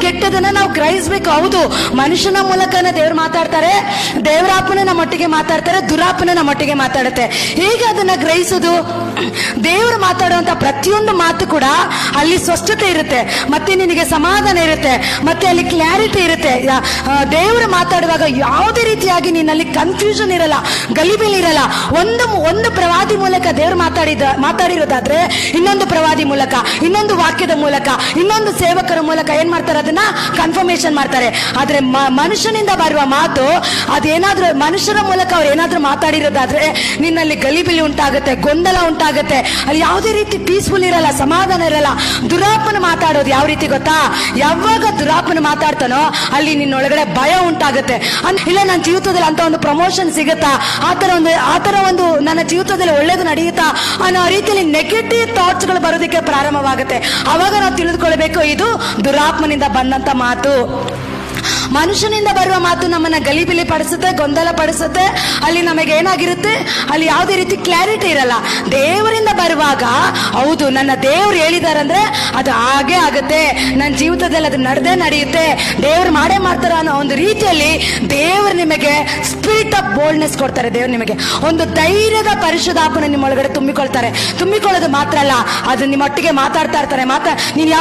ಕೆಟ್ಟದನ್ನ ನಾವು ಗ್ರಹಿಸ್ಬೇಕು. ಹೌದು, ಮನುಷ್ಯನ ಮೂಲಕನೇ ದೇವ್ರು ಮಾತಾಡ್ತಾರೆ, ದೇವರಾಪನ ನಮ್ಮೊಟ್ಟಿಗೆ ಮಾತಾಡ್ತಾರೆ, ದುರಾಪನ ನಮ್ಮೊಟ್ಟಿಗೆ ಮಾತಾಡುತ್ತೆ. ಹೇಗೆ ಅದನ್ನ ಗ್ರಹಿಸೋದು? ದೇವರು ಮಾತಾಡುವಂತ ಪ್ರತಿಯೊಂದು ಮಾತು ಕೂಡ ಅಲ್ಲಿ ಸ್ಪಷ್ಟತೆ ಇರುತ್ತೆ, ಮತ್ತೆ ನಿನಗೆ ಸಮಾಧಾನ ಇರುತ್ತೆ, ಮತ್ತೆ ಅಲ್ಲಿ ಕ್ಲಾರಿಟಿ ಇರುತ್ತೆ. ದೇವರು ಮಾತಾಡುವಾಗ ಯಾವುದೇ ರೀತಿಯಾಗಿ ನಿನ್ನಲ್ಲಿ ಕನ್ಫ್ಯೂಷನ್ ಇರಲ್ಲ, ಗಲಿಬಿಲಿರಲ್ಲ. ಒಂದು ಪ್ರವಾದಿ ಮೂಲಕ ದೇವರು ಮಾತಾಡಿರೋದಾದ್ರೆ ಇನ್ನೊಂದು ಪ್ರವಾದಿ ಮೂಲಕ, ಇನ್ನೊಂದು ವಾಕ್ಯದ ಮೂಲಕ, ಇನ್ನೊಂದು ಸೇವಕರ ಮೂಲಕ ಏನ್ ಮಾಡ್ತಾರೆ, ಅದನ್ನ ಕನ್ಫರ್ಮೇಶನ್ ಮಾಡ್ತಾರೆ. ಆದ್ರೆ ಮನುಷ್ಯನಿಂದ ಬರುವ ಮಾತು ಅದೇನಾದ್ರೂ ಮನುಷ್ಯರ ಮೂಲಕ ಅವ್ರು ಏನಾದ್ರೂ ಮಾತಾಡಿರೋದಾದ್ರೆ ನಿನ್ನಲ್ಲಿ ಗಲಿಬಿಲಿ ಉಂಟಾಗುತ್ತೆ, ಗೊಂದಲ ಉಂಟಾಗುತ್ತೆ, ಅಲ್ಲಿ ಯಾವುದೇ ರೀತಿ ಪೀಸ್ಫುಲ್ ಇರಲ್ಲ, ಸಮಾಧಾನ ಇರಲ್ಲ. ದುರಾಪನ ಮಾತಾಡೋದು ಯಾವ ರೀತಿ ಗೊತ್ತಾ? ಯಾವಾಗ ದುರಾಪನ ಮಾತಾಡ್ತಾನೋ ಅಲ್ಲಿ ನಿನ್ನೊಳಗಡೆ ಭಯ ಉಂಟಾಗುತ್ತೆ. ಇಲ್ಲ, ನನ್ನ ಜೀವಿತದಲ್ಲಿ ಅಂತ ಒಂದು ಪ್ರಮೋಷನ್ ಸಿಗುತ್ತಾ, ಆತರ ಒಂದು ನನ್ನ ಜೀವಿತದಲ್ಲಿ ಒಳ್ಳೇದು ನಡೆಯುತ್ತಾ ಅನ್ನೋ ರೀತಿಯಲ್ಲಿ ನೆಗೆಟಿವ್ ಥಾಟ್ಸ್ ಗಳು ಬರೋದಕ್ಕೆ ಪ್ರಾರಂಭವಾಗುತ್ತೆ. ಅವಾಗ ನಾವು ತಿಳಿದುಕೊಳ್ಬೇಕು, ಇದು ದುರಾತ್ಮನಿಂದ ಬಂದಂತ ಮಾತು. ಮನುಷ್ಯನಿಂದ ಬರುವ ಮಾತು ನಮ್ಮನ್ನ ಗಲಿಬಿಲಿ ಪಡಿಸುತ್ತೆ, ಗೊಂದಲ ಪಡಿಸುತ್ತೆ. ಅಲ್ಲಿ ನಮಗೆ ಏನಾಗಿರುತ್ತೆ, ಅಲ್ಲಿ ಯಾವುದೇ ರೀತಿ ಕ್ಲಾರಿಟಿ ಇರಲ್ಲ. ದೇವರಿಂದ ಬರುವಾಗ ಹೌದು, ನನ್ನ ದೇವ್ರು ಹೇಳಿದಾರಂದ್ರೆ ಅದು ಹಾಗೆ ಆಗುತ್ತೆ, ನನ್ನ ಜೀವಿತದಲ್ಲಿ ಅದು ನಡೆಯುತ್ತೆ, ದೇವ್ರು ಮಾಡೇ ಮಾಡ್ತಾರ ಅನ್ನೋ ಒಂದು ರೀತಿಯಲ್ಲಿ ದೇವರು ನಿಮಗೆ ಸ್ಪಿರಿಟ್ ಆಫ್ ಬೋಲ್ಡ್ನೆಸ್ ಕೊಡ್ತಾರೆ. ದೇವ್ರು ನಿಮಗೆ ಒಂದು ಧೈರ್ಯದ ಪರಿಶುದ್ಧಾತ್ಮನ ನಿಮ್ಮೊಳಗಡೆ ತುಂಬಿಕೊಳ್ಳೋದು ಮಾತ್ರ ಅಲ್ಲ, ಅದು ನಿಮ್ಮೊಟ್ಟಿಗೆ ಮಾತಾಡ್ತಾ ಇರ್ತಾರೆ. ನೀನು ಯಾವ